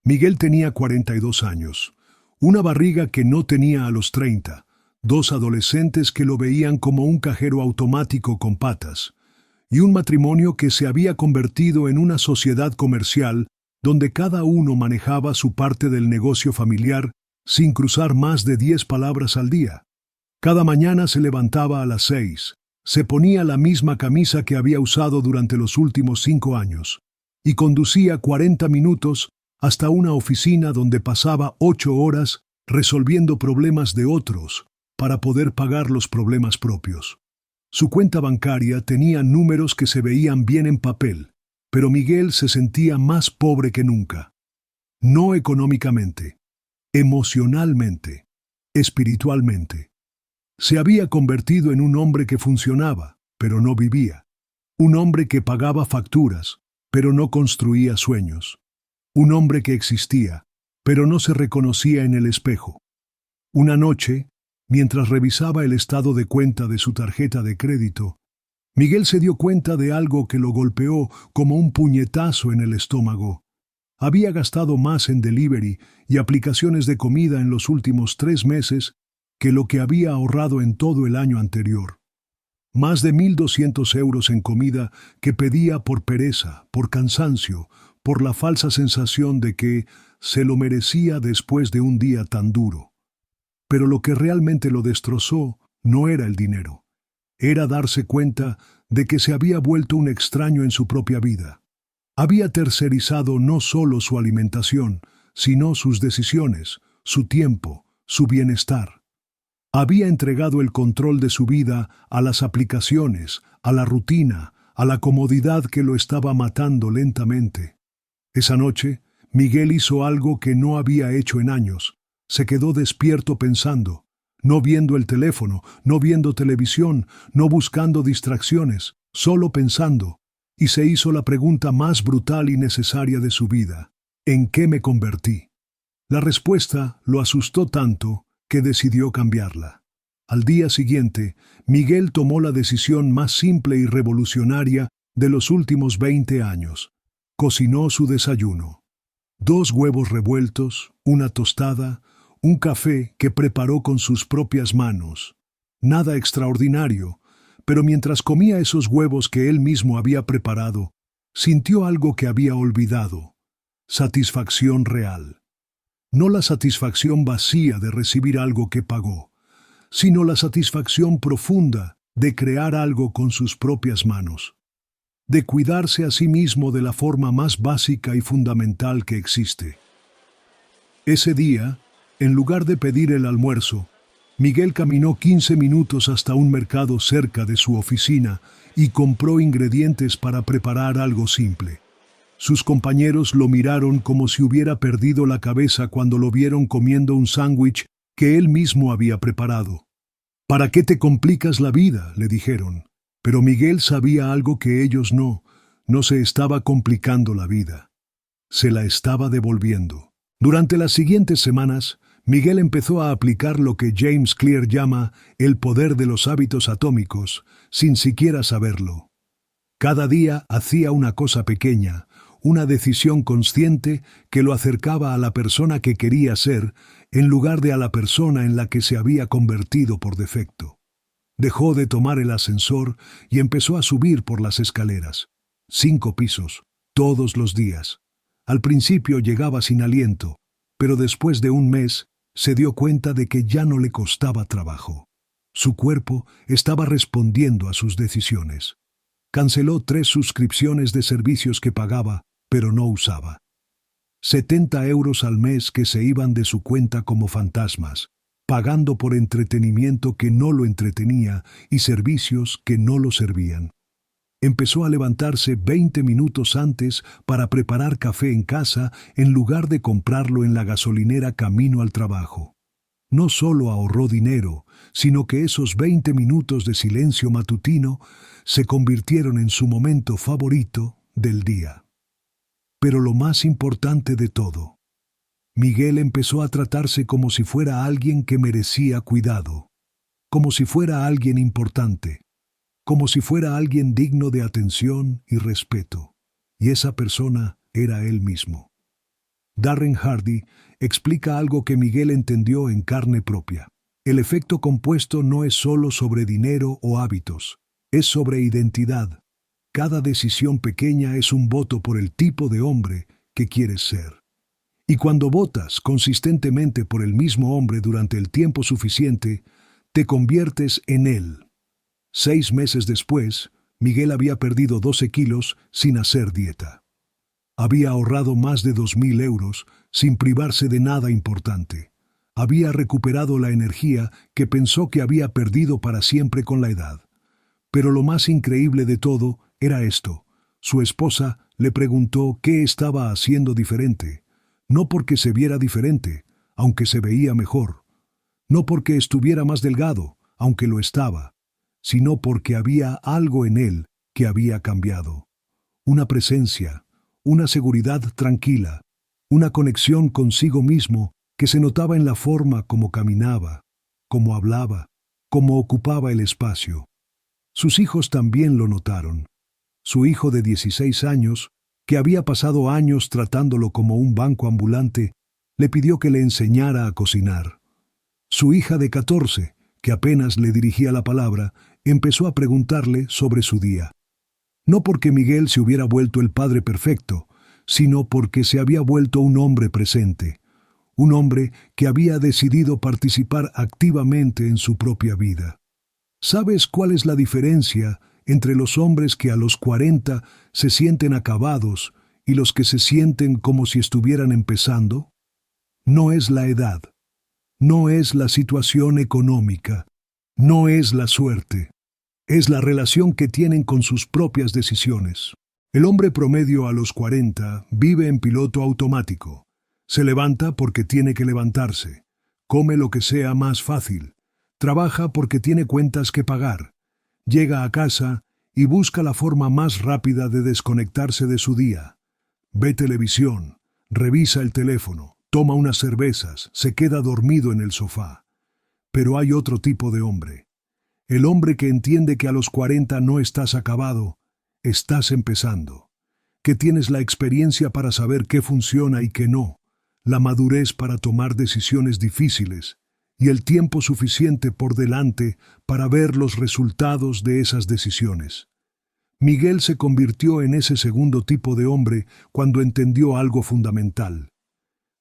Miguel tenía 42 años, una barriga que no tenía a los 30, dos adolescentes que lo veían como un cajero automático con patas, y un matrimonio que se había convertido en una sociedad comercial donde cada uno manejaba su parte del negocio familiar sin cruzar más de 10 palabras al día. Cada mañana se levantaba a las 6, se ponía la misma camisa que había usado durante los últimos 5 años, y conducía 40 minutos hasta una oficina donde pasaba 8 horas resolviendo problemas de otros para poder pagar los problemas propios. Su cuenta bancaria tenía números que se veían bien en papel, pero Miguel se sentía más pobre que nunca. No económicamente, emocionalmente, espiritualmente. Se había convertido en un hombre que funcionaba, pero no vivía. Un hombre que pagaba facturas, pero no construía sueños. Un hombre que existía, pero no se reconocía en el espejo. Una noche, mientras revisaba el estado de cuenta de su tarjeta de crédito, Miguel se dio cuenta de algo que lo golpeó como un puñetazo en el estómago. Había gastado más en delivery y aplicaciones de comida en los últimos 3 meses que lo que había ahorrado en todo el año anterior. Más de 1.200 euros en comida que pedía por pereza, por cansancio, por la falsa sensación de que se lo merecía después de un día tan duro. Pero lo que realmente lo destrozó no era el dinero. Era darse cuenta de que se había vuelto un extraño en su propia vida. Había tercerizado no solo su alimentación, sino sus decisiones, su tiempo, su bienestar. Había entregado el control de su vida a las aplicaciones, a la rutina, a la comodidad que lo estaba matando lentamente. Esa noche, Miguel hizo algo que no había hecho en años. Se quedó despierto pensando, no viendo el teléfono, no viendo televisión, no buscando distracciones, solo pensando, y se hizo la pregunta más brutal y necesaria de su vida: ¿en qué me convertí? La respuesta lo asustó tanto que decidió cambiarla. Al día siguiente, Miguel tomó la decisión más simple y revolucionaria de los últimos 20 años. Cocinó su desayuno. 2 huevos revueltos, una tostada, un café que preparó con sus propias manos. Nada extraordinario, pero mientras comía esos huevos que él mismo había preparado, sintió algo que había olvidado: satisfacción real. No la satisfacción vacía de recibir algo que pagó, sino la satisfacción profunda de crear algo con sus propias manos, de cuidarse a sí mismo de la forma más básica y fundamental que existe. Ese día, en lugar de pedir el almuerzo, Miguel caminó 15 minutos hasta un mercado cerca de su oficina y compró ingredientes para preparar algo simple. Sus compañeros lo miraron como si hubiera perdido la cabeza cuando lo vieron comiendo un sándwich que él mismo había preparado. «¿Para qué te complicas la vida?», le dijeron. Pero Miguel sabía algo que ellos no se estaba complicando la vida. Se la estaba devolviendo. Durante las siguientes semanas, Miguel empezó a aplicar lo que James Clear llama el poder de los hábitos atómicos, sin siquiera saberlo. Cada día hacía una cosa pequeña, una decisión consciente que lo acercaba a la persona que quería ser, en lugar de a la persona en la que se había convertido por defecto. Dejó de tomar el ascensor y empezó a subir por las escaleras. 5 pisos, todos los días. Al principio llegaba sin aliento, pero después de un mes se dio cuenta de que ya no le costaba trabajo. Su cuerpo estaba respondiendo a sus decisiones. Canceló 3 suscripciones de servicios que pagaba, pero no usaba. 70 euros al mes que se iban de su cuenta como fantasmas, pagando por entretenimiento que no lo entretenía y servicios que no lo servían. Empezó a levantarse 20 minutos antes para preparar café en casa en lugar de comprarlo en la gasolinera camino al trabajo. No solo ahorró dinero, sino que esos 20 minutos de silencio matutino se convirtieron en su momento favorito del día. Pero lo más importante de todo, Miguel empezó a tratarse como si fuera alguien que merecía cuidado, como si fuera alguien importante, como si fuera alguien digno de atención y respeto, y esa persona era él mismo. Darren Hardy, explica algo que Miguel entendió en carne propia. El efecto compuesto no es solo sobre dinero o hábitos, es sobre identidad. Cada decisión pequeña es un voto por el tipo de hombre que quieres ser. Y cuando votas consistentemente por el mismo hombre durante el tiempo suficiente, te conviertes en él. 6 meses después, Miguel había perdido 12 kilos sin hacer dieta. Había ahorrado más de 2.000 euros sin privarse de nada importante. Había recuperado la energía que pensó que había perdido para siempre con la edad. Pero lo más increíble de todo era esto. Su esposa le preguntó qué estaba haciendo diferente. No porque se viera diferente, aunque se veía mejor. No porque estuviera más delgado, aunque lo estaba, sino porque había algo en él que había cambiado. Una presencia, una seguridad tranquila, una conexión consigo mismo que se notaba en la forma como caminaba, como hablaba, como ocupaba el espacio. Sus hijos también lo notaron. Su hijo de 16 años, que había pasado años tratándolo como un banco ambulante, le pidió que le enseñara a cocinar. Su hija de 14, que apenas le dirigía la palabra, empezó a preguntarle sobre su día. No porque Miguel se hubiera vuelto el padre perfecto, sino porque se había vuelto un hombre presente, un hombre que había decidido participar activamente en su propia vida. ¿Sabes cuál es la diferencia entre los hombres que a los 40 se sienten acabados y los que se sienten como si estuvieran empezando? No es la edad, no es la situación económica, no es la suerte, es la relación que tienen con sus propias decisiones. El hombre promedio a los 40 vive en piloto automático. Se levanta porque tiene que levantarse, come lo que sea más fácil, trabaja porque tiene cuentas que pagar, llega a casa y busca la forma más rápida de desconectarse de su día. Ve televisión, revisa el teléfono, toma unas cervezas, se queda dormido en el sofá. Pero hay otro tipo de hombre. El hombre que entiende que a los 40 no estás acabado, estás empezando. Que tienes la experiencia para saber qué funciona y qué no, la madurez para tomar decisiones difíciles y el tiempo suficiente por delante para ver los resultados de esas decisiones. Miguel se convirtió en ese segundo tipo de hombre cuando entendió algo fundamental.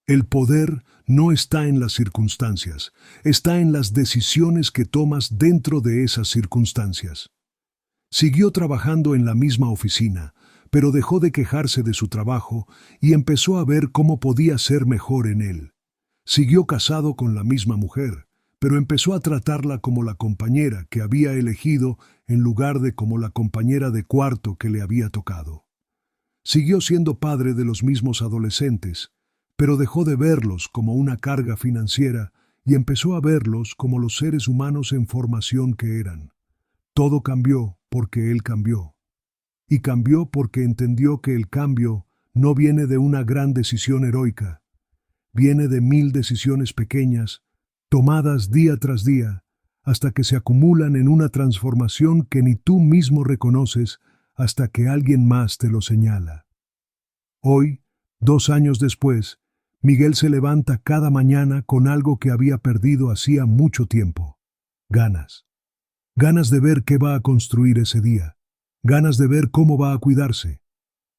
El poder no está en las circunstancias, está en las decisiones que tomas dentro de esas circunstancias. Siguió trabajando en la misma oficina, pero dejó de quejarse de su trabajo y empezó a ver cómo podía ser mejor en él. Siguió casado con la misma mujer, pero empezó a tratarla como la compañera que había elegido en lugar de como la compañera de cuarto que le había tocado. Siguió siendo padre de los mismos adolescentes, pero dejó de verlos como una carga financiera y empezó a verlos como los seres humanos en formación que eran. Todo cambió porque él cambió. Y cambió porque entendió que el cambio no viene de una gran decisión heroica, viene de 1000 decisiones pequeñas, tomadas día tras día, hasta que se acumulan en una transformación que ni tú mismo reconoces hasta que alguien más te lo señala. Hoy, 2 años después, Miguel se levanta cada mañana con algo que había perdido hacía mucho tiempo: ganas. Ganas de ver qué va a construir ese día, ganas de ver cómo va a cuidarse,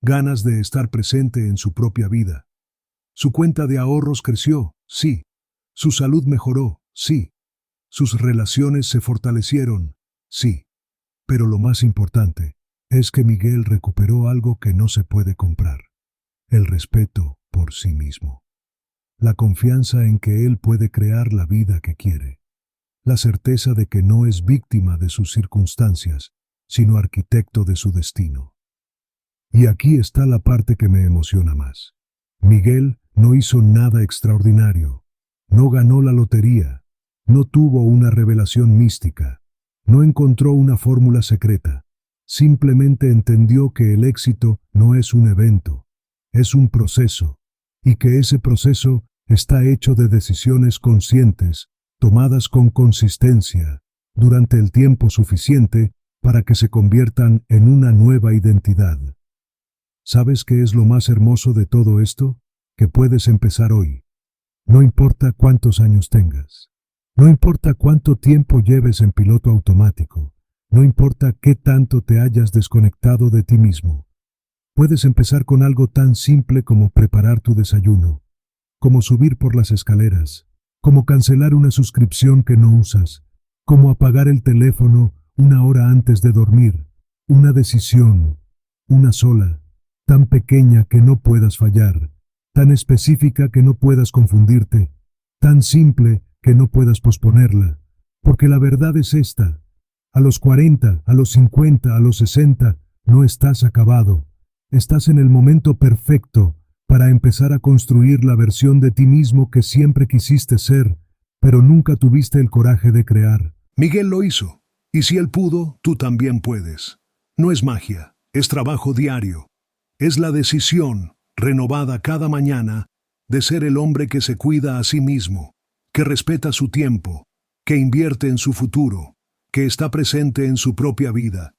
ganas de estar presente en su propia vida. Su cuenta de ahorros creció, sí. Su salud mejoró, sí. Sus relaciones se fortalecieron, sí. Pero lo más importante es que Miguel recuperó algo que no se puede comprar: el respeto por sí mismo. La confianza en que él puede crear la vida que quiere. La certeza de que no es víctima de sus circunstancias, sino arquitecto de su destino. Y aquí está la parte que me emociona más. Miguel no hizo nada extraordinario, no ganó la lotería, no tuvo una revelación mística, no encontró una fórmula secreta, simplemente entendió que el éxito no es un evento, es un proceso, y que ese proceso está hecho de decisiones conscientes, tomadas con consistencia, durante el tiempo suficiente para que se conviertan en una nueva identidad. ¿Sabes qué es lo más hermoso de todo esto? que puedes empezar hoy. No importa cuántos años tengas. No importa cuánto tiempo lleves en piloto automático. No importa qué tanto te hayas desconectado de ti mismo. Puedes empezar con algo tan simple como preparar tu desayuno, como subir por las escaleras, como cancelar una suscripción que no usas, como apagar el teléfono una hora antes de dormir. Una decisión, una sola, tan pequeña que no puedas fallar, tan específica que no puedas confundirte, tan simple que no puedas posponerla. Porque la verdad es esta: a los 40, a los 50, a los 60, no estás acabado. Estás en el momento perfecto para empezar a construir la versión de ti mismo que siempre quisiste ser, pero nunca tuviste el coraje de crear. Miguel lo hizo, y si él pudo, tú también puedes. No es magia, es trabajo diario. Es la decisión, renovada cada mañana, de ser el hombre que se cuida a sí mismo, que respeta su tiempo, que invierte en su futuro, que está presente en su propia vida.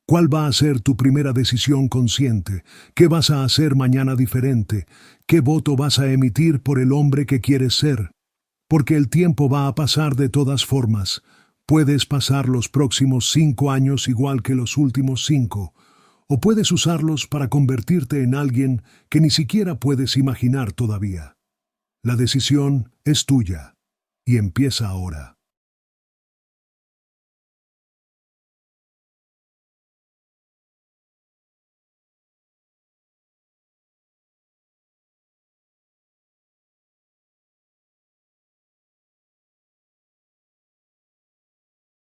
¿Cuál va a ser tu primera decisión consciente? ¿Qué vas a hacer mañana diferente? ¿Qué voto vas a emitir por el hombre que quieres ser? Porque el tiempo va a pasar de todas formas. Puedes pasar los próximos 5 años igual que los últimos 5, o puedes usarlos para convertirte en alguien que ni siquiera puedes imaginar todavía. La decisión es tuya, y empieza ahora.